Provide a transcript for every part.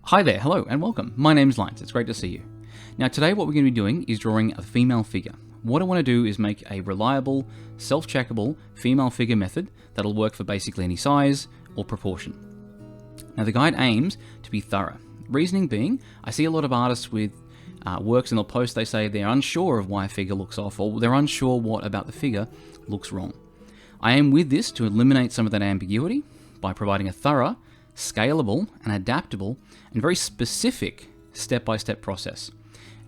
Hi there, hello and welcome. My name's Lance, it's great to see you. Now today what we're going to be doing is drawing a female figure. What I want to do is make a reliable, self-checkable female figure method that'll work for basically any size or proportion. Now the guide aims to be thorough. Reasoning being, I see a lot of artists with works in the post, they say they're unsure of why a figure looks off or they're unsure what about the figure looks wrong. I aim with this to eliminate some of that ambiguity by providing a thorough, scalable and adaptable and very specific step-by-step process,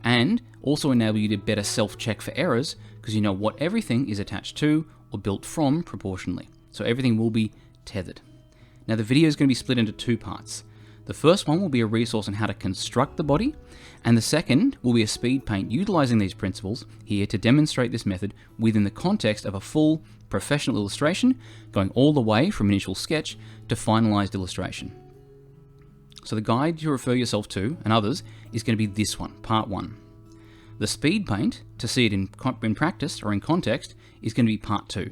and also enable you to better self-check for errors because you know what everything is attached to or built from proportionally. So everything will be tethered. Now the video is going to be split into two parts. The first one will be a resource on how to construct the body, and the second will be a speed paint utilizing these principles here to demonstrate this method within the context of a full professional illustration, going all the way from initial sketch to finalized illustration. So the guide to refer yourself to, and others, is going to be this one, part 1. The speed paint, to see it in practice or in context, is going to be part 2.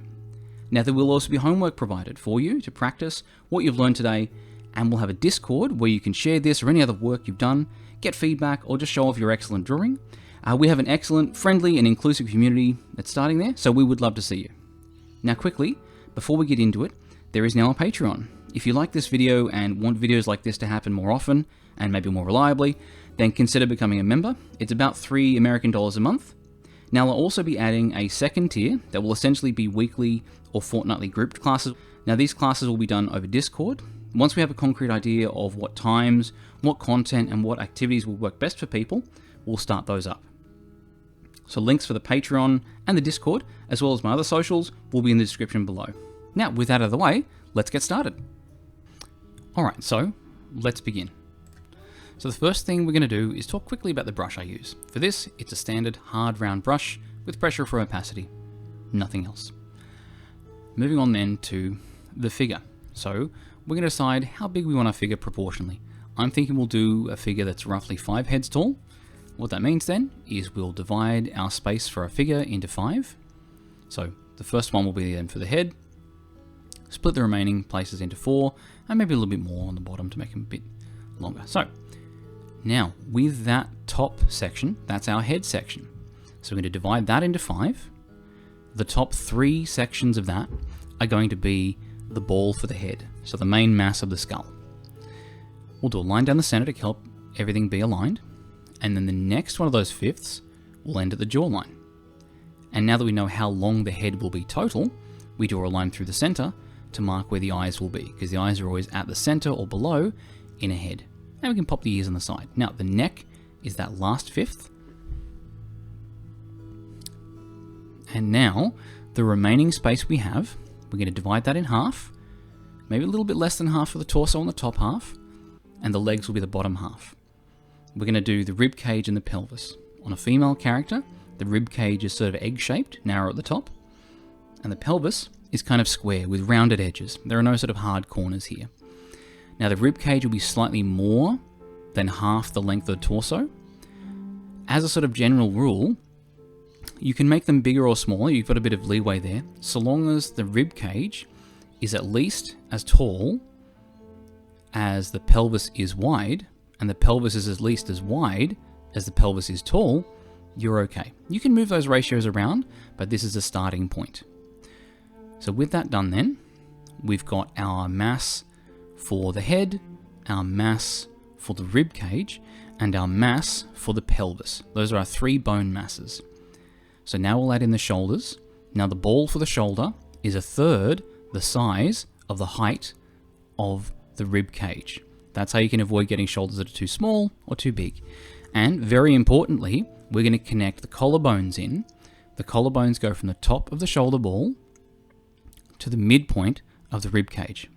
Now there will also be homework provided for you to practice what you've learned today, and we'll have a Discord where you can share this or any other work you've done, get feedback, or just show off your excellent drawing. We have an excellent, friendly and inclusive community that's starting there, so we would love to see you. Now quickly, before we get into it, there is now a Patreon. If you like this video and want videos like this to happen more often, and maybe more reliably, then consider becoming a member. It's about $3 American a month. Now I'll also be adding a second tier that will essentially be weekly or fortnightly grouped classes. Now these classes will be done over Discord. Once we have a concrete idea of what times, what content, and what activities will work best for people, we'll start those up. So links for the Patreon and the Discord, as well as my other socials, will be in the description below. Now, with that out of the way, let's get started. Alright, so let's begin. So the first thing we're going to do is talk quickly about the brush I use. For this, it's a standard hard round brush with pressure for opacity. Nothing else. Moving on then to the figure. So we're going to decide how big we want our figure proportionally. I'm thinking we'll do a figure that's roughly 5 heads tall. What that means then is we'll divide our space for our figure into 5. So the first one will be then for the head, split the remaining places into 4, and maybe a little bit more on the bottom to make them a bit longer. So now with that top section, that's our head section. So we're going to divide that into 5. The top 3 sections of that are going to be the ball for the head, so the main mass of the skull. We'll do a line down the center to help everything be aligned, and then the next one of those fifths will end at the jawline. And now that we know how long the head will be total, we draw a line through the center to mark where the eyes will be, because the eyes are always at the center or below in a head. And we can pop the ears on the side. Now the neck is that last fifth. And now the remaining space we have, we're going to divide that in half, maybe a little bit less than half for the torso on the top half, and the legs will be the bottom half. We're going to do the rib cage and the pelvis. On a female character, the rib cage is sort of egg-shaped, narrow at the top, and the pelvis is kind of square with rounded edges. There are no sort of hard corners here. Now the rib cage will be slightly more than half the length of the torso. As a sort of general rule, you can make them bigger or smaller, you've got a bit of leeway there, so long as the rib cage is at least as tall as the pelvis is wide, and the pelvis is at least as wide as the pelvis is tall, you're okay. You can move those ratios around, but this is a starting point. So with that done then, we've got our mass for the head, our mass for the rib cage, and our mass for the pelvis. Those are our 3 bone masses. So now we'll add in the shoulders. Now the ball for the shoulder is 1/3 the size of the height of the rib cage. That's how you can avoid getting shoulders that are too small or too big. And very importantly, we're going to connect the collarbones in. The collarbones go from the top of the shoulder ball to the midpoint of the rib cage.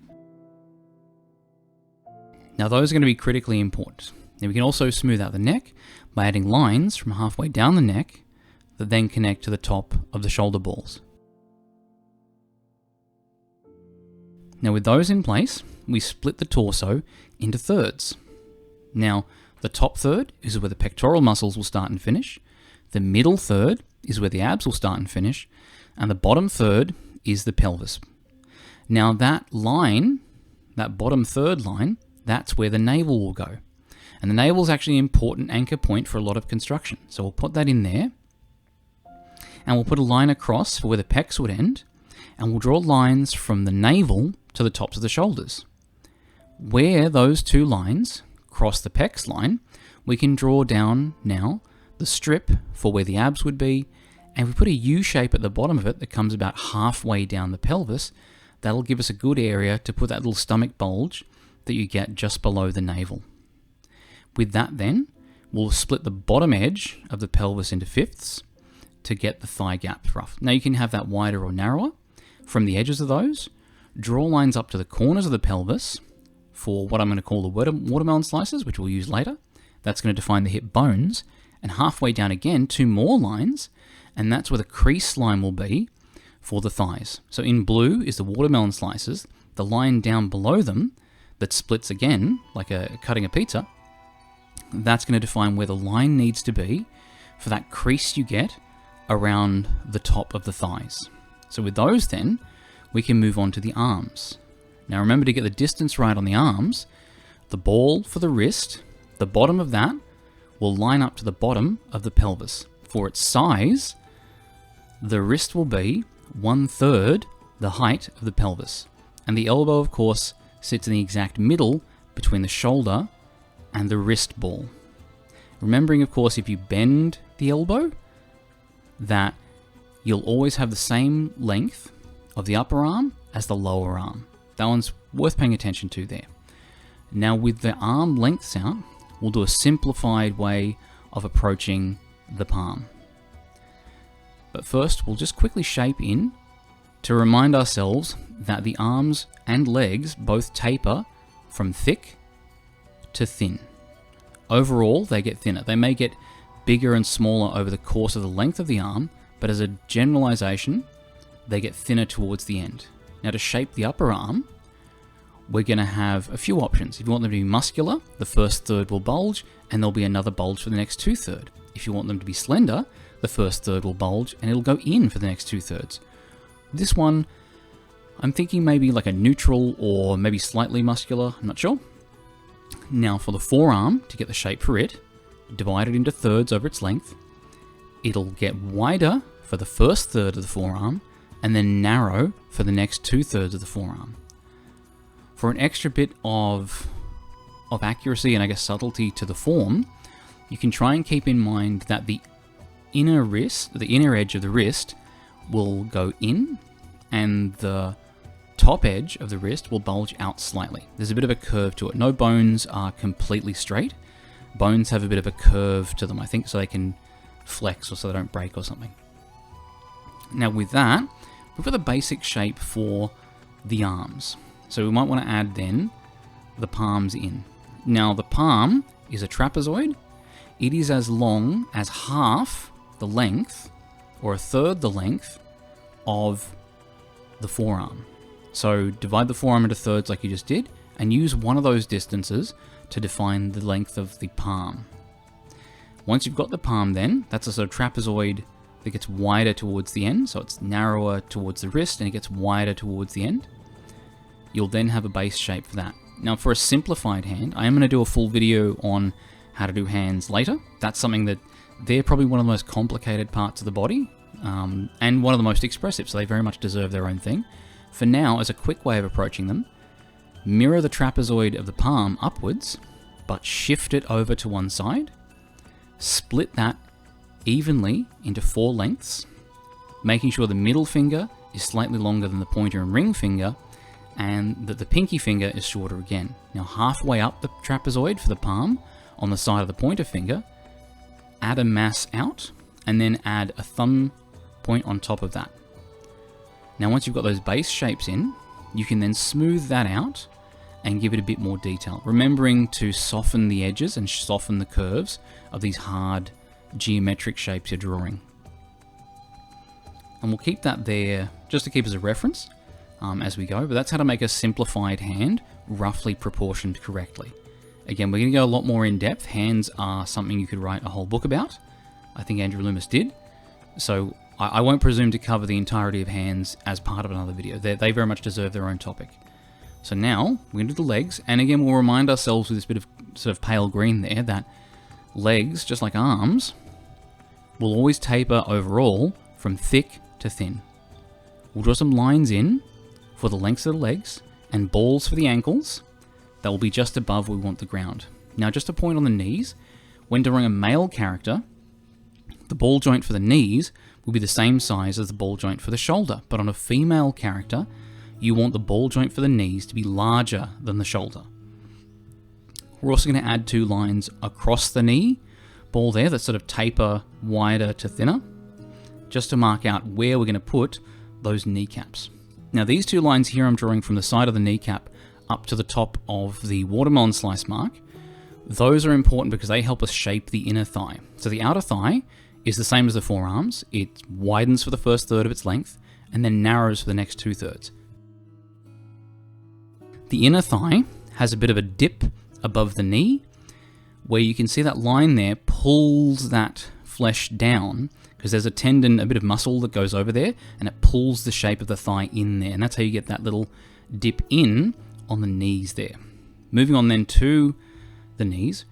Now those are going to be critically important. Now we can also smooth out the neck by adding lines from halfway down the neck that then connect to the top of the shoulder balls. Now with those in place, we split the torso into thirds. Now the top third is where the pectoral muscles will start and finish, the middle third is where the abs will start and finish, and the bottom third is the pelvis. Now that line, that bottom third line, that's where the navel will go. And the navel is actually an important anchor point for a lot of construction. So we'll put that in there. And we'll put a line across for where the pecs would end. And we'll draw lines from the navel to the tops of the shoulders. Where those two lines cross the pecs line, we can draw down now the strip for where the abs would be. And if we put a U shape at the bottom of it that comes about halfway down the pelvis, that'll give us a good area to put that little stomach bulge that you get just below the navel. With that then, we'll split the bottom edge of the pelvis into fifths to get the thigh gap rough. Now you can have that wider or narrower. From the edges of those, draw lines up to the corners of the pelvis for what I'm going to call the watermelon slices, which we'll use later. That's going to define the hip bones. And halfway down again, 2 more lines, and that's where the crease line will be for the thighs. So in blue is the watermelon slices. The line down below them that splits again, like cutting a pizza, that's going to define where the line needs to be for that crease you get around the top of the thighs. So with those then, we can move on to the arms. Now remember to get the distance right on the arms. The ball for the wrist, the bottom of that will line up to the bottom of the pelvis. For its size, the wrist will be 1/3 the height of the pelvis. And the elbow, of course, sits in the exact middle between the shoulder and the wrist ball. Remembering, of course, if you bend the elbow, that you'll always have the same length of the upper arm as the lower arm. That one's worth paying attention to there. Now with the arm lengths out, we'll do a simplified way of approaching the palm. But first, we'll just quickly shape in to remind ourselves that the arms and legs both taper from thick to thin. Overall, they get thinner. They may get bigger and smaller over the course of the length of the arm, but as a generalization, they get thinner towards the end. Now to shape the upper arm, we're going to have a few options. If you want them to be muscular, the first third will bulge, and there'll be another bulge for the next 2/3. If you want them to be slender, the first third will bulge, and it'll go in for the next 2/3. This one, I'm thinking maybe like a neutral or maybe slightly muscular, I'm not sure. Now for the forearm, to get the shape for it, divide it into thirds over its length. It'll get wider for the first third of the forearm, and then narrow for the next 2/3 of the forearm. For an extra bit of accuracy and I guess subtlety to the form, you can try and keep in mind that the inner edge of the wrist will go in, and the top edge of the wrist will bulge out slightly. There's a bit of a curve to it. No bones are completely straight. Bones have a bit of a curve to them, I think, so they can flex or so they don't break or something. Now with that, we've got the basic shape for the arms. So we might want to add then the palms in. Now the palm is a trapezoid. It is as long as half the length or 1/3 the length of the forearm. So divide the forearm into thirds like you just did and use one of those distances to define the length of the palm. Once you've got the palm then, that's a sort of trapezoid that gets wider towards the end, so it's narrower towards the wrist and it gets wider towards the end. You'll then have a base shape for that. Now for a simplified hand, I am going to do a full video on how to do hands later. That's something that they're probably one of the most complicated parts of the body and one of the most expressive, so they very much deserve their own thing. For now, as a quick way of approaching them, mirror the trapezoid of the palm upwards, but shift it over to one side. Split that evenly into 4 lengths, making sure the middle finger is slightly longer than the pointer and ring finger, and that the pinky finger is shorter again. Now halfway up the trapezoid for the palm, on the side of the pointer finger, add a mass out, and then add a thumb point on top of that. Now once you've got those base shapes in, you can then smooth that out and give it a bit more detail, remembering to soften the edges and soften the curves of these hard geometric shapes you're drawing. And we'll keep that there just to keep as a reference as we go, but that's how to make a simplified hand roughly proportioned correctly. Again, we're going to go a lot more in depth. Hands are something you could write a whole book about. I think Andrew Loomis did. So I won't presume to cover the entirety of hands as part of another video. They very much deserve their own topic. So now we're going to do the legs, and again we'll remind ourselves with this bit of sort of pale green there, that legs, just like arms, will always taper overall from thick to thin. We'll draw some lines in for the lengths of the legs and balls for the ankles that will be just above where we want the ground. Now, just a point on the knees, when drawing a male character, the ball joint for the knees will be the same size as the ball joint for the shoulder, but on a female character, you want the ball joint for the knees to be larger than the shoulder. We're also going to add 2 lines across the knee ball there that sort of taper wider to thinner, just to mark out where we're going to put those kneecaps. Now, these 2 lines here I'm drawing from the side of the kneecap up to the top of the watermelon slice mark. Those are important because they help us shape the inner thigh. So the outer thigh is the same as the forearms. It widens for the first third of its length and then narrows for the next 2/3. The inner thigh has a bit of a dip above the knee where you can see that line there pulls that flesh down because there's a tendon, a bit of muscle that goes over there, and it pulls the shape of the thigh in there, and that's how you get that little dip in on the knees there. Moving on then to the knees,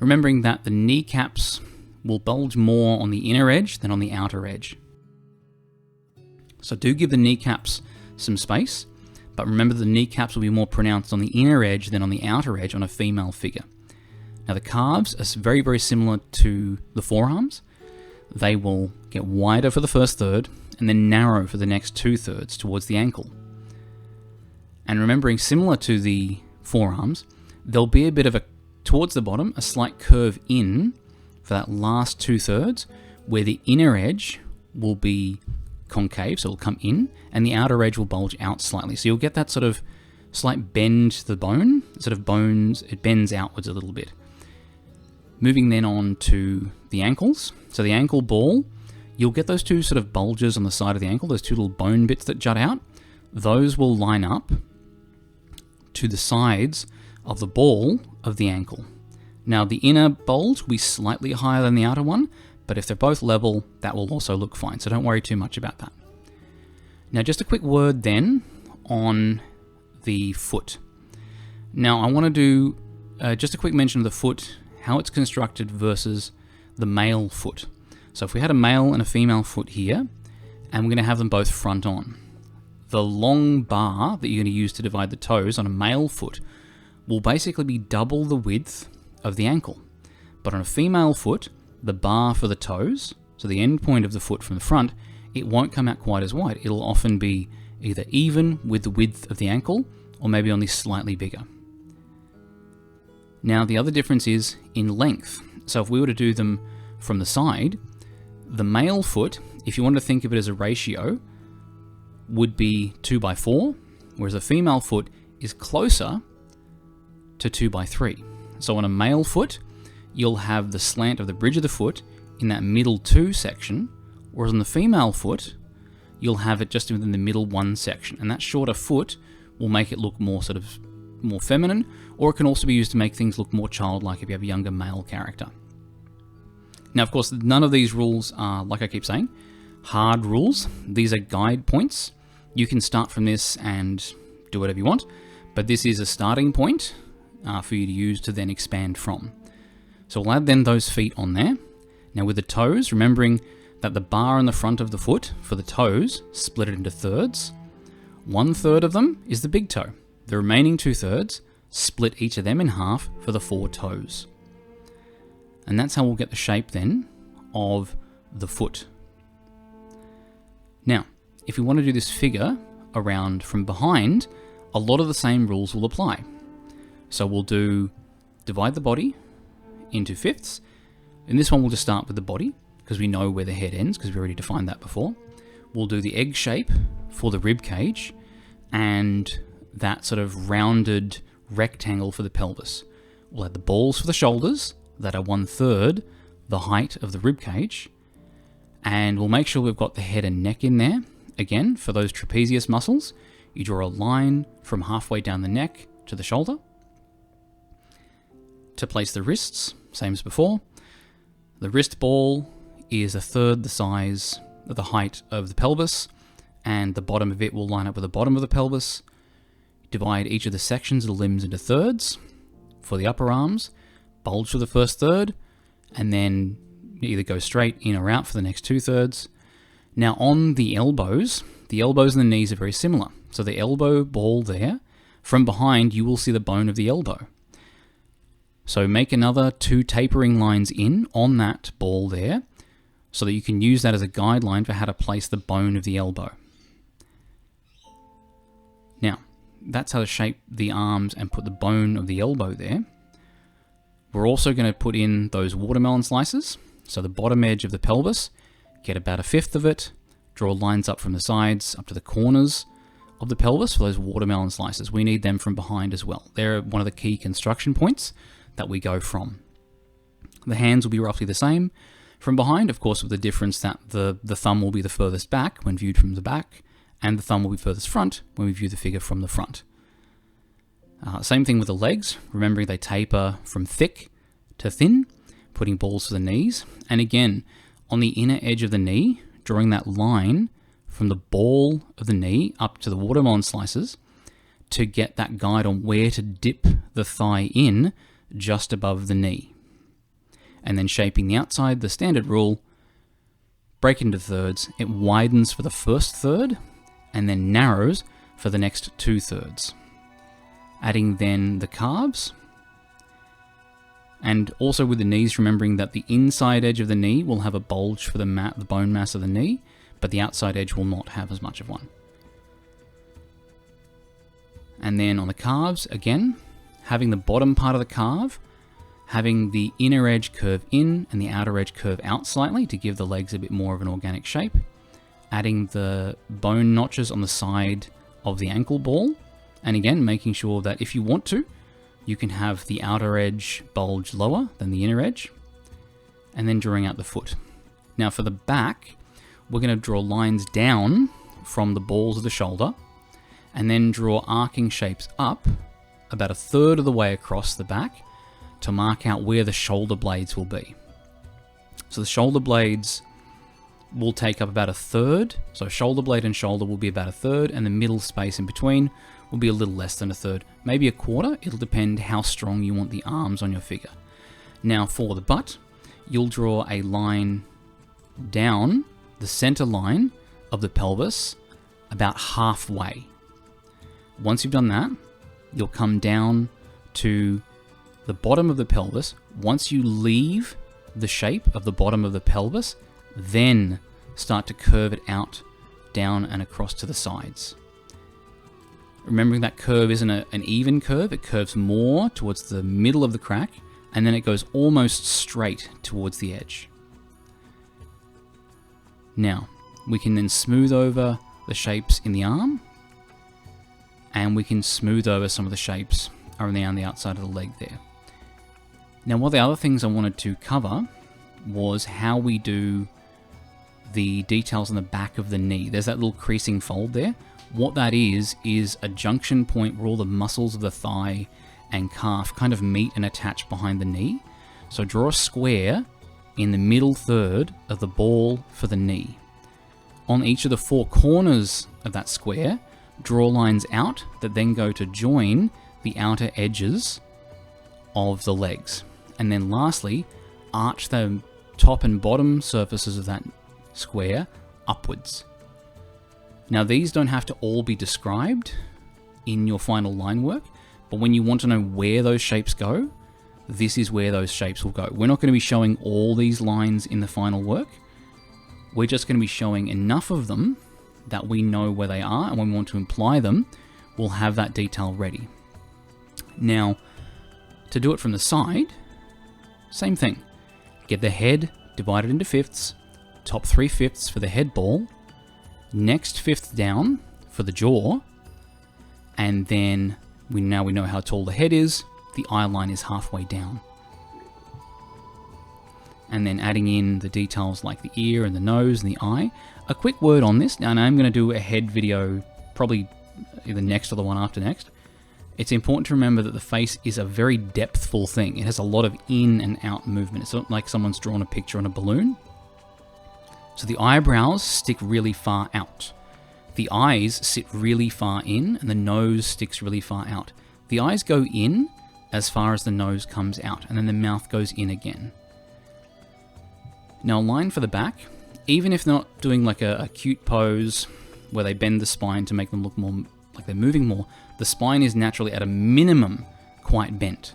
remembering that the kneecaps will bulge more on the inner edge than on the outer edge. So do give the kneecaps some space, but remember the kneecaps will be more pronounced on the inner edge than on the outer edge on a female figure. Now the calves are very, very similar to the forearms. They will get wider for the first third and then narrow for the next 2/3 towards the ankle. And remembering, similar to the forearms, there'll be a bit of towards the bottom, a slight curve in for that last 2/3 where the inner edge will be concave, so it'll come in, and the outer edge will bulge out slightly. So you'll get that sort of slight bend to the bone, it bends outwards a little bit. Moving then on to the ankles. So the ankle ball, you'll get those 2 sort of bulges on the side of the ankle, those 2 little bone bits that jut out. Those will line up to the sides of the ball of the ankle. Now the inner bulge will be slightly higher than the outer one, but if they're both level, that will also look fine, so don't worry too much about that. Now just a quick word then on the foot. Now I want to do just a quick mention of the foot, how it's constructed versus the male foot. So if we had a male and a female foot here, and we're going to have them both front on, the long bar that you're going to use to divide the toes on a male foot will basically be double the width of the ankle. But on a female foot, the bar for the toes, so the end point of the foot from the front, it won't come out quite as wide. It'll often be either even with the width of the ankle or maybe only slightly bigger. Now the other difference is in length. So if we were to do them from the side, the male foot, if you want to think of it as a ratio, would be 2/4, whereas a female foot is closer to 2/3. So on a male foot, you'll have the slant of the bridge of the foot in that middle 2 section, whereas on the female foot, you'll have it just within the middle 1 section. And that shorter foot will make it look more more feminine, or it can also be used to make things look more childlike if you have a younger male character. Now, of course, none of these rules are, like I keep saying, hard rules. These are guide points. You can start from this and do whatever you want, but this is a starting point for you to use to then expand from. So we'll add then those feet on there. Now with the toes, remembering that the bar in the front of the foot for the toes, split it into thirds. 1/3 of them is the big toe. The remaining 2/3, split each of them in half for the 4 toes. And that's how we'll get the shape then of the foot. Now, if we want to do this figure around from behind, a lot of the same rules will apply. So we'll divide the body into fifths. In this one, we'll just start with the body because we know where the head ends because we already defined that before. We'll do the egg shape for the rib cage and that sort of rounded rectangle for the pelvis. We'll add the balls for the shoulders that are 1/3 the height of the rib cage, and we'll make sure we've got the head and neck in there. Again, for those trapezius muscles, you draw a line from halfway down the neck to the shoulder. To place the wrists, same as before. The wrist ball is 1/3 the size of the height of the pelvis, and the bottom of it will line up with the bottom of the pelvis. Divide each of the sections of the limbs into thirds. for the upper arms, bulge for the first third, and then either go straight in or out for the next 2/3. Now on the elbows and the knees are very similar. So the elbow ball there, from behind you will see the bone of the elbow. So make another 2 tapering lines in on that ball there, so that you can use that as a guideline for how to place the bone of the elbow. Now, that's how to shape the arms and put the bone of the elbow there. We're also going to put in those watermelon slices. So the bottom edge of the pelvis, get about 1/5 of it, draw lines up from the sides up to the corners of the pelvis for those watermelon slices. We need them from behind as well. They're one of the key construction points that we go from. The hands will be roughly the same from behind, of course, with the difference that the thumb will be the furthest back when viewed from the back, and the thumb will be furthest front when we view the figure from the front. Same thing with the legs, remembering they taper from thick to thin, putting balls to the knees. And again, on the inner edge of the knee, drawing that line from the ball of the knee up to the watermelon slices to get that guide on where to dip the thigh in just above the knee. And then shaping the outside, the standard rule, break into thirds. It widens for the first third and then narrows for the next 2/3. Adding then the calves, and also with the knees, remembering that the inside edge of the knee will have a bulge for the bone mass of the knee, but the outside edge will not have as much of one. And then on the calves, again, having the bottom part of the calf, having the inner edge curve in and the outer edge curve out slightly to give the legs a bit more of an organic shape. Adding the bone notches on the side of the ankle ball, and again, making sure that if you want to, you can have the outer edge bulge lower than the inner edge, and then drawing out the foot. Now for the back, we're going to draw lines down from the balls of the shoulder, and then draw arcing shapes up about 1/3 of the way across the back to mark out where the shoulder blades will be. So the shoulder blades will take up about 1/3, so shoulder blade and shoulder will be about 1/3, and the middle space in between will be a little less than 1/3, maybe 1/4. It'll depend how strong you want the arms on your figure. Now for the butt, you'll draw a line down the center line of the pelvis about halfway. Once you've done that, you'll come down to the bottom of the pelvis. Once you leave the shape of the bottom of the pelvis, then start to curve it out, down and across to the sides. Remembering that curve isn't an even curve, it curves more towards the middle of the crack, and then it goes almost straight towards the edge. Now, we can then smooth over the shapes in the arm, and we can smooth over some of the shapes around the outside of the leg there. Now, one of the other things I wanted to cover was how we do the details on the back of the knee. There's that little creasing fold there. What that is a junction point where all the muscles of the thigh and calf kind of meet and attach behind the knee. So draw a square in the middle third of the ball for the knee. On each of the 4 corners of that square, draw lines out that then go to join the outer edges of the legs. And then lastly, arch the top and bottom surfaces of that square upwards. Now these don't have to all be described in your final line work, but when you want to know where those shapes go, this is where those shapes will go. We're not going to be showing all these lines in the final work. We're just going to be showing enough of them that we know where they are, and when we want to imply them, we'll have that detail ready. Now, to do it from the side, same thing. Get the head divided into fifths, top 3/5 for the head ball, next fifth down for the jaw, and then we know how tall the head is, the eye line is halfway down. And then adding in the details like the ear and the nose and the eye. A quick word on this, and I'm going to do a head video probably either next or the one after next. It's important to remember that the face is a very depthful thing. It has a lot of in and out movement. It's not like someone's drawn a picture on a balloon. So the eyebrows stick really far out. The eyes sit really far in, and the nose sticks really far out. The eyes go in as far as the nose comes out, and then the mouth goes in again. Now a line for the back, even if they're not doing like a cute pose where they bend the spine to make them look more like they're moving more, the spine is naturally at a minimum quite bent.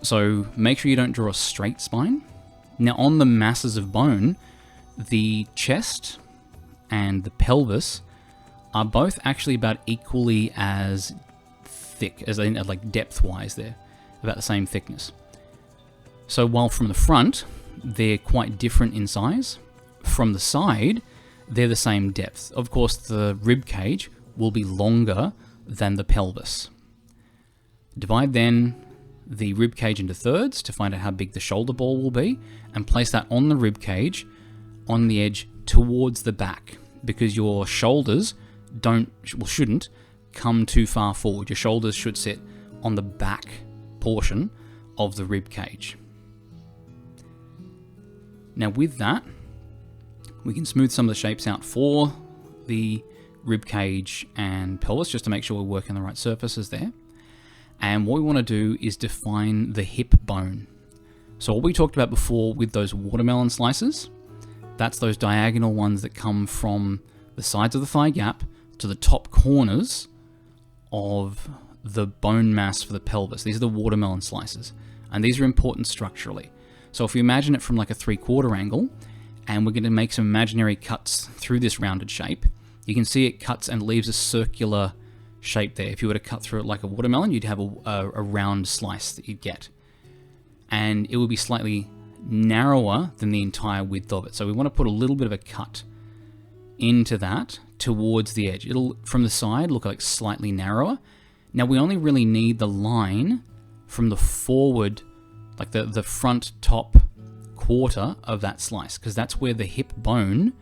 So make sure you don't draw a straight spine. Now on the masses of bone, the chest and the pelvis are both actually about equally as thick, as in like depth-wise, they're about the same thickness. So while from the front, they're quite different in size, from the side, they're the same depth. Of course, the rib cage will be longer than the pelvis. Divide then the rib cage into thirds to find out how big the shoulder ball will be, and place that on the rib cage on the edge towards the back, because your shoulders shouldn't come too far forward. Your shoulders should sit on the back portion of the rib cage. Now with that, we can smooth some of the shapes out for the rib cage and pelvis, just to make sure we're working the right surfaces there. And what we want to do is define the hip bone. So what we talked about before with those watermelon slices, that's those diagonal ones that come from the sides of the thigh gap to the top corners of the bone mass for the pelvis. These are the watermelon slices, and these are important structurally. So if you imagine it from like a 3/4 angle, and we're going to make some imaginary cuts through this rounded shape, you can see it cuts and leaves a circular shape there. If you were to cut through it like a watermelon, you'd have a round slice that you'd get. And it would be slightly narrower than the entire width of it. So we want to put a little bit of a cut into that towards the edge. It'll, from the side, look like slightly narrower. Now we only really need the line from the forward, like the front top quarter of that slice, because that's where the hip bone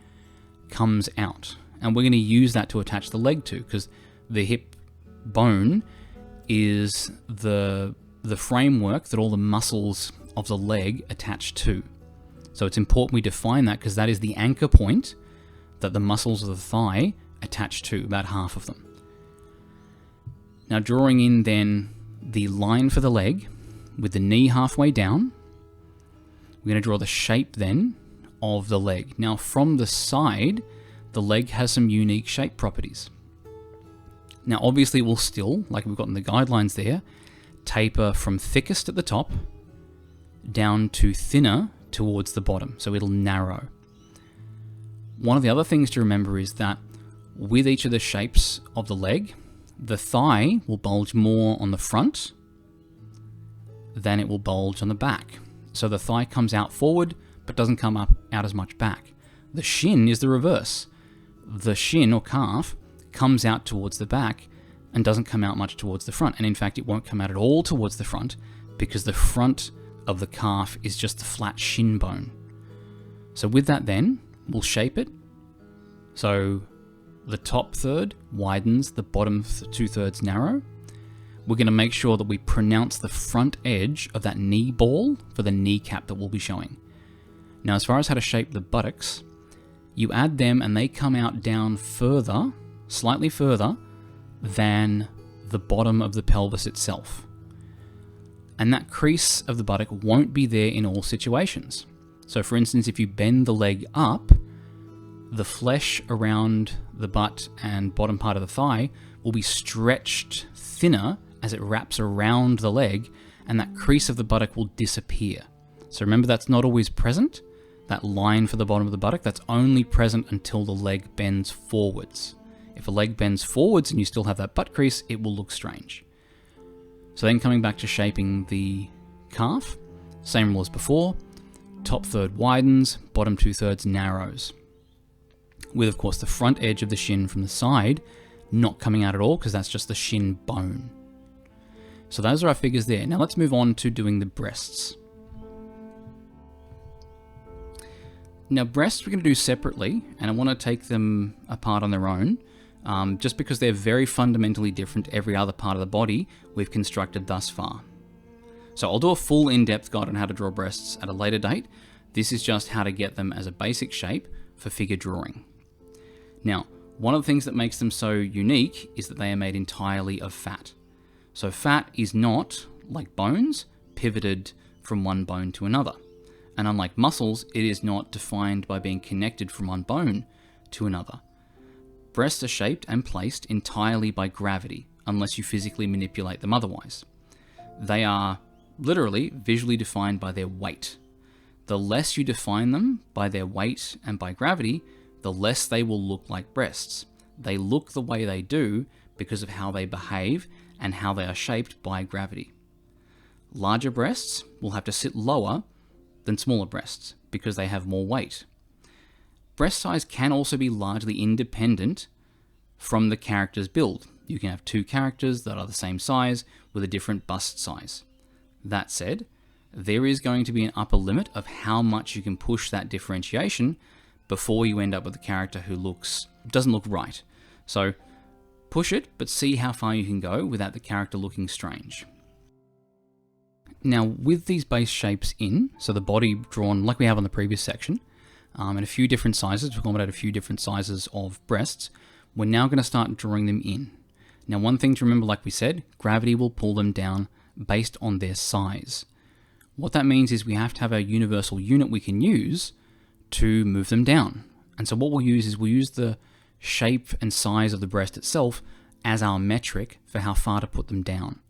comes out. And we're going to use that to attach the leg to, because the hip bone is the framework that all the muscles of the leg attach to. So it's important we define that, because that is the anchor point that the muscles of the thigh attach to, about half of them. Now drawing in then the line for the leg with the knee halfway down, we're going to draw the shape then of the leg. Now from the side, the leg has some unique shape properties. Now obviously we'll still, like we've got in the guidelines there, taper from thickest at the top down to thinner towards the bottom, so it'll narrow. One of the other things to remember is that with each of the shapes of the leg, the thigh will bulge more on the front than it will bulge on the back. So the thigh comes out forward, but doesn't come out as much back. The shin is the reverse. The shin or calf comes out towards the back and doesn't come out much towards the front. And in fact, it won't come out at all towards the front, because the front of the calf is just the flat shin bone. So with that then, we'll shape it. So the top third widens, the bottom 2/3 narrow. We're going to make sure that we pronounce the front edge of that knee ball for the kneecap that we'll be showing. Now, as far as how to shape the buttocks, you add them and they come out down further, slightly further than the bottom of the pelvis itself. And that crease of the buttock won't be there in all situations. So for instance, if you bend the leg up, the flesh around the butt and bottom part of the thigh will be stretched thinner as it wraps around the leg, and that crease of the buttock will disappear. So remember, that's not always present. That line for the bottom of the buttock, that's only present until the leg bends forwards. If a leg bends forwards and you still have that butt crease, it will look strange. So then coming back to shaping the calf, same rule as before. Top third widens, bottom 2/3 narrows. With, of course, the front edge of the shin from the side not coming out at all, because that's just the shin bone. So those are our figures there. Now let's move on to doing the breasts. Now breasts we're going to do separately, and I want to take them apart on their own, just because they're very fundamentally different to every other part of the body we've constructed thus far. So I'll do a full in-depth guide on how to draw breasts at a later date. This is just how to get them as a basic shape for figure drawing. Now, one of the things that makes them so unique is that they are made entirely of fat. So fat is not like bones, pivoted from one bone to another. And unlike muscles, it is not defined by being connected from one bone to another. Breasts are shaped and placed entirely by gravity, unless you physically manipulate them otherwise. They are literally visually defined by their weight. The less you define them by their weight and by gravity, the less they will look like breasts. They look the way they do because of how they behave and how they are shaped by gravity. Larger breasts will have to sit lower than smaller breasts because they have more weight. Breast size can also be largely independent from the character's build. You can have two characters that are the same size with a different bust size. That said, there is going to be an upper limit of how much you can push that differentiation before you end up with a character who doesn't look right. So push it, but see how far you can go without the character looking strange. Now, with these base shapes in, so the body drawn like we have on the previous section, and a few different sizes to accommodate a few different sizes of breasts, we're now going to start drawing them in. Now, one thing to remember, like we said, gravity will pull them down based on their size. What that means is we have to have a universal unit we can use to move them down. And so what we'll use the shape and size of the breast itself as our metric for how far to put them down.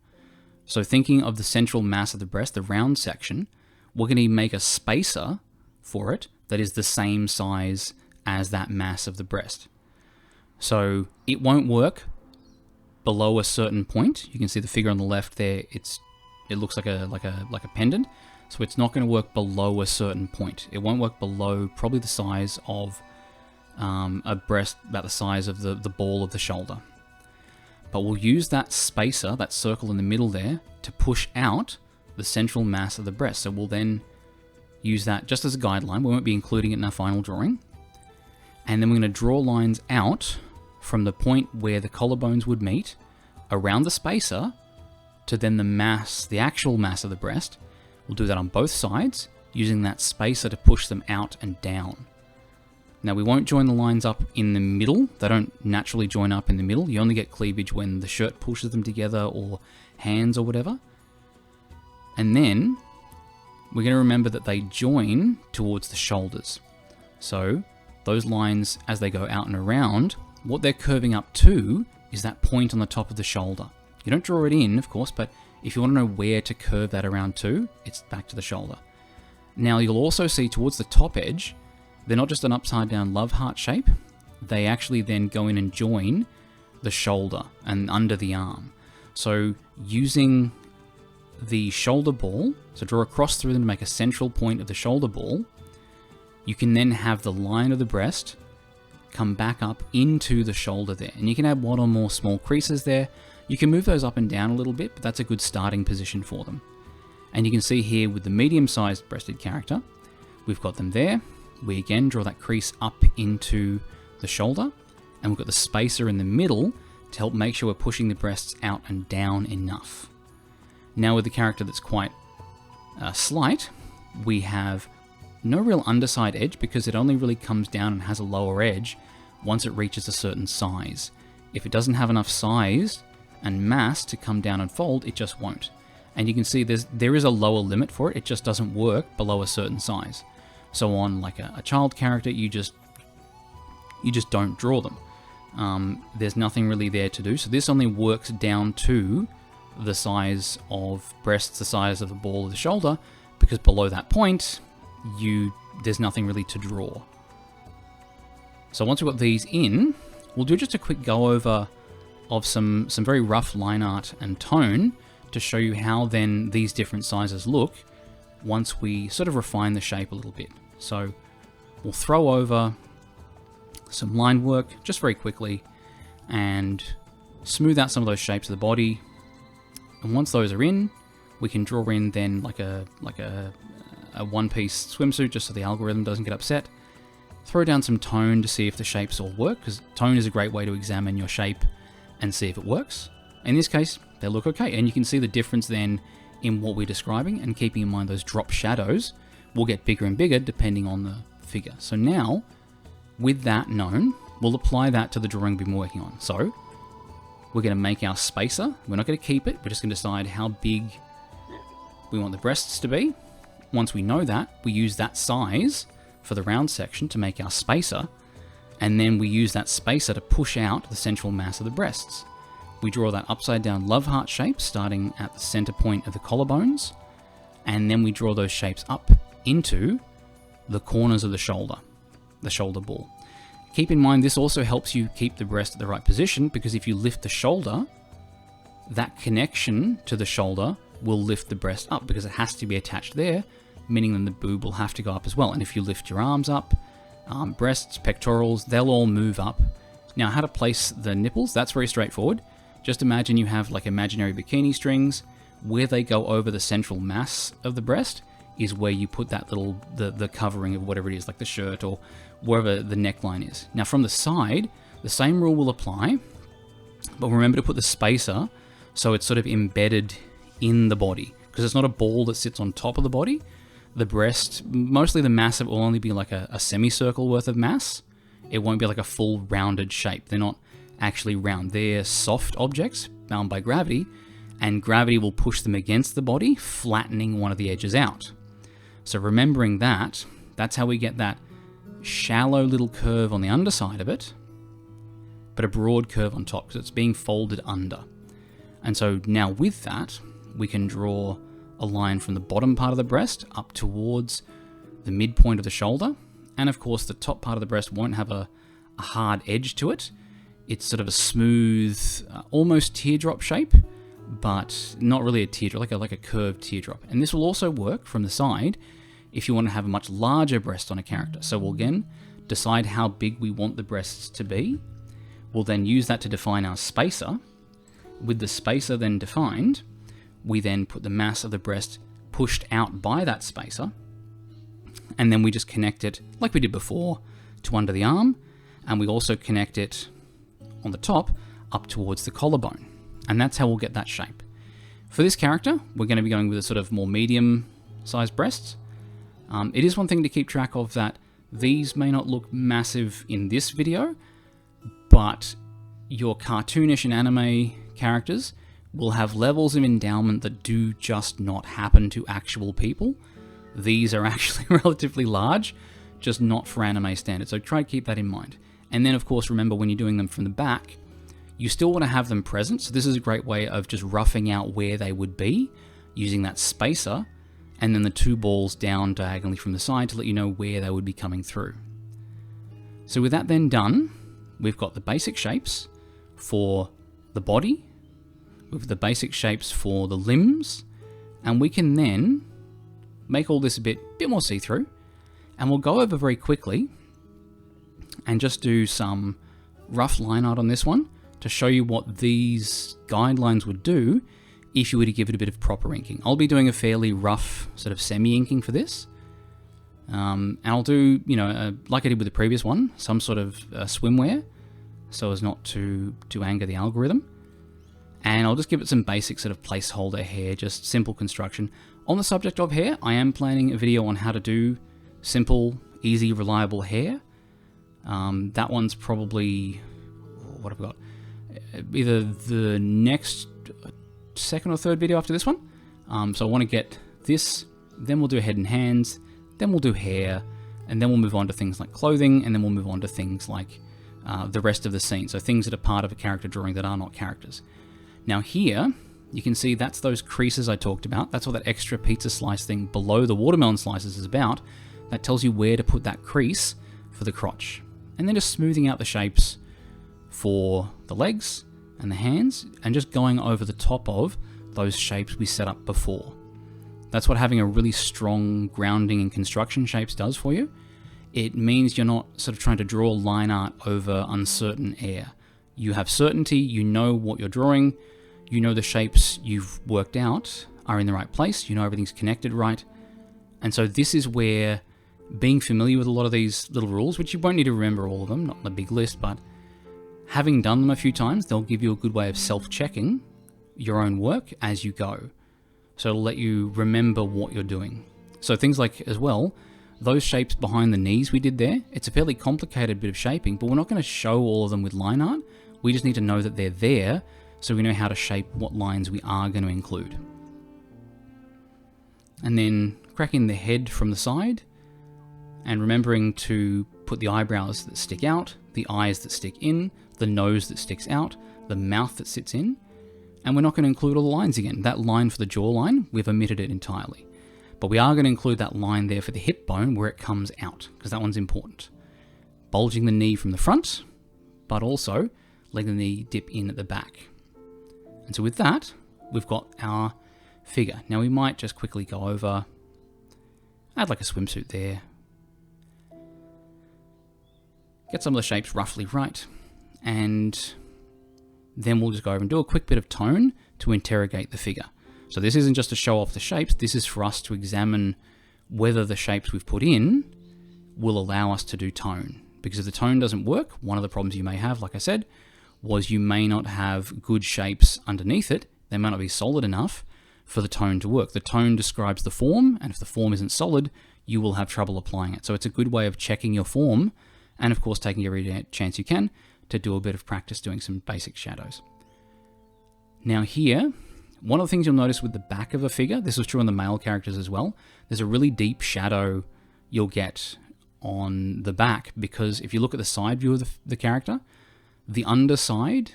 So thinking of the central mass of the breast, the round section, we're going to make a spacer for it that is the same size as that mass of the breast. So it won't work below a certain point. You can see the figure on the left there, it looks like a pendant. So it's not going to work below a certain point. It won't work below probably the size of a breast, about the size of the ball of the shoulder. But we'll use that spacer, that circle in the middle there, to push out the central mass of the breast. So we'll then use that just as a guideline. We won't be including it in our final drawing. And then we're going to draw lines out from the point where the collarbones would meet around the spacer to then the actual mass of the breast. We'll do that on both sides, using that spacer to push them out and down. Now, we won't join the lines up in the middle. They don't naturally join up in the middle. You only get cleavage when the shirt pushes them together or hands or whatever. And then we're going to remember that they join towards the shoulders. So those lines, as they go out and around, what they're curving up to is that point on the top of the shoulder. You don't draw it in, of course, but if you want to know where to curve that around to, it's back to the shoulder. Now, you'll also see towards the top edge, they're not just an upside down love heart shape. They actually then go in and join the shoulder and under the arm. So using the shoulder ball, so draw across through them to make a central point of the shoulder ball, you can then have the line of the breast come back up into the shoulder there. And you can add one or more small creases there. You can move those up and down a little bit, but that's a good starting position for them. And you can see here with the medium-sized breasted character, we've got them there. We again draw that crease up into the shoulder, and we've got the spacer in the middle to help make sure we're pushing the breasts out and down enough. Now with the character that's quite slight, we have no real underside edge because it only really comes down and has a lower edge once it reaches a certain size. If it doesn't have enough size and mass to come down and fold, it just won't. And you can see there is a lower limit for it. It just doesn't work below a certain size. So on like a child character, you just don't draw them. There's nothing really there to do. So this only works down to the size of breasts, the size of the ball of the shoulder, because below that point, there's nothing really to draw. So once we've got these in, we'll do just a quick go over of some very rough line art and tone to show you how then these different sizes look once we sort of refine the shape a little bit. So we'll throw over some line work just very quickly and smooth out some of those shapes of the body. And once those are in, we can draw in then like a one-piece swimsuit just so the algorithm doesn't get upset. Throw down some tone to see if the shapes all work, because tone is a great way to examine your shape and see if it works. In this case, they look okay, and you can see the difference then in what we're describing, and keeping in mind those drop shadows will get bigger and bigger depending on the figure. So now, with that known, we'll apply that to the drawing we've been working on. So we're going to make our spacer. We're not going to keep it. We're just going to decide how big we want the breasts to be. Once we know that, we use that size for the round section to make our spacer, and then we use that spacer to push out the central mass of the breasts. We draw that upside down love heart shape starting at the center point of the collarbones, and then we draw those shapes up into the corners of the shoulder ball. Keep in mind this also helps you keep the breast at the right position, because if you lift the shoulder, that connection to the shoulder will lift the breast up because it has to be attached there, meaning then the boob will have to go up as well. And if you lift your arms up, breasts, pectorals, they'll all move up. Now, how to place the nipples, that's very straightforward. Just imagine you have like imaginary bikini strings. Where they go over the central mass of the breast is where you put that little, the covering of whatever it is, like the shirt or wherever the neckline is. Now from the side, the same rule will apply, but remember to put the spacer so it's sort of embedded in the body, because it's not a ball that sits on top of the body. The breast, mostly the mass of it will only be like a semicircle worth of mass. It won't be like a full rounded shape. They're not actually round. They're soft objects bound by gravity, and gravity will push them against the body, flattening one of the edges out. So remembering that, that's how we get that shallow little curve on the underside of it, but a broad curve on top, because it's being folded under. And so now with that, we can draw a line from the bottom part of the breast up towards the midpoint of the shoulder. And of course, the top part of the breast won't have a hard edge to it. It's sort of a smooth, almost teardrop shape, but not really a teardrop, like a curved teardrop. And this will also work from the side if you want to have a much larger breast on a character. So we'll again decide how big we want the breasts to be. We'll then use that to define our spacer. With the spacer then defined, we then put the mass of the breast pushed out by that spacer, and then we just connect it, like we did before, to under the arm, and we also connect it on the top up towards the collarbone. And that's how we'll get that shape. For this character, we're going to be going with a sort of more medium-sized breasts. It is one thing to keep track of that these may not look massive in this video, but your cartoonish and anime characters will have levels of endowment that do just not happen to actual people. These are actually relatively large, just not for anime standards, so try to keep that in mind. And then of course remember, when you're doing them from the back, you still want to have them present, so this is a great way of just roughing out where they would be, using that spacer, and then the two balls down diagonally from the side to let you know where they would be coming through. So with that then done, we've got the basic shapes for the body, with the basic shapes for the limbs, and we can then make all this a bit more see-through, and we'll go over very quickly and just do some rough line art on this one to show you what these guidelines would do if you were to give it a bit of proper inking. I'll be doing a fairly rough sort of semi-inking for this, and I'll do, like I did with the previous one, some sort of swimwear so as not to anger the algorithm. And I'll just give it some basic sort of placeholder hair, just simple construction. On the subject of hair, I am planning a video on how to do simple, easy, reliable hair. That one's probably, what have we got? Either the next second or third video after this one. So I want to get this, then we'll do head and hands, then we'll do hair, and then we'll move on to things like clothing, and then we'll move on to things like the rest of the scene. So things that are part of a character drawing that are not characters. Now here, you can see that's those creases I talked about. That's what that extra pizza slice thing below the watermelon slices is about. That tells you where to put that crease for the crotch. And then just smoothing out the shapes for the legs and the hands, and just going over the top of those shapes we set up before. That's what having a really strong grounding in construction shapes does for you. It means you're not sort of trying to draw line art over uncertain air. You have certainty, you know what you're drawing, you know the shapes you've worked out are in the right place, you know everything's connected right. And so this is where being familiar with a lot of these little rules, which you won't need to remember all of them, not on a big list, but having done them a few times, they'll give you a good way of self-checking your own work as you go. So it'll let you remember what you're doing. So things like, as well, those shapes behind the knees we did there, it's a fairly complicated bit of shaping, but we're not going to show all of them with line art. We just need to know that they're there, so we know how to shape what lines we are going to include. and then cracking the head from the side, and remembering to put the eyebrows that stick out, the eyes that stick in, the nose that sticks out, the mouth that sits in, and we're not going to include all the lines again. That line for the jawline, we've omitted it entirely. But we are going to include that line there for the hip bone where it comes out, because that one's important. Bulging the knee from the front, but also letting the knee dip in at the back. And so with that, we've got our figure. Now we might just quickly go over, add like a swimsuit there. Get some of the shapes roughly right. And then we'll just go over and do a quick bit of tone to interrogate the figure. So this isn't just to show off the shapes, this is for us to examine whether the shapes we've put in will allow us to do tone. Because if the tone doesn't work, one of the problems you may have, like I said, was you may not have good shapes underneath it. They might not be solid enough for the tone to work. The tone describes the form, and if the form isn't solid, you will have trouble applying it. So it's a good way of checking your form, and of course taking every chance you can to do a bit of practice doing some basic shadows. Now here, one of the things you'll notice with the back of a figure, this was true on the male characters as well, there's a really deep shadow you'll get on the back, because if you look at the side view of the character, the underside,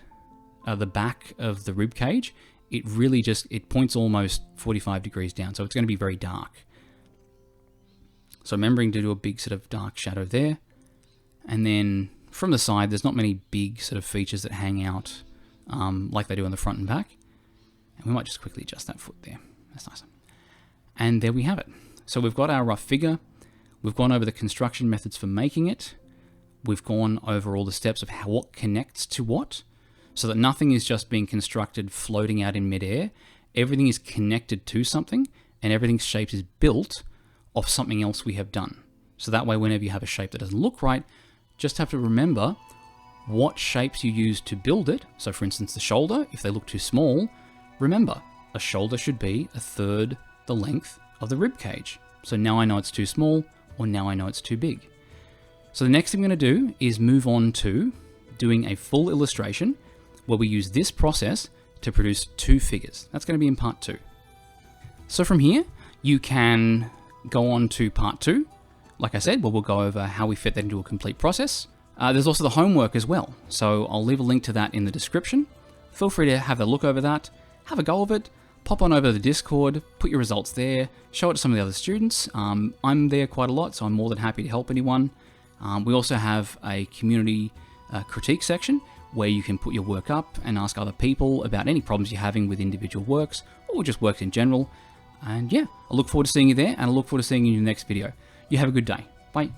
the back of the rib cage, it points almost 45 degrees down, so it's going to be very dark. So remembering to do a big sort of dark shadow there, and then from the side, there's not many big sort of features that hang out like they do on the front and back. And we might just quickly adjust that foot there. That's nice. And there we have it. So we've got our rough figure. We've gone over the construction methods for making it. We've gone over all the steps of what connects to what, so that nothing is just being constructed floating out in midair. Everything is connected to something, and everything's shape is built off something else we have done. So that way, whenever you have a shape that doesn't look right, just have to remember what shapes you use to build it. So for instance, the shoulder, if they look too small, remember, a shoulder should be 1/3 the length of the rib cage. So now I know it's too small, or now I know it's too big. So the next thing I'm going to do is move on to doing a full illustration where we use this process to produce 2 figures. That's going to be in part 2. So from here, you can go on to part 2. Like I said, we'll go over how we fit that into a complete process. There's also the homework as well. So I'll leave a link to that in the description. Feel free to have a look over that, have a go of it, pop on over to the Discord, put your results there, show it to some of the other students. I'm there quite a lot, so I'm more than happy to help anyone. We also have a community critique section where you can put your work up and ask other people about any problems you're having with individual works or just works in general. And yeah, I look forward to seeing you there, and I look forward to seeing you in the next video. You have a good day. Bye.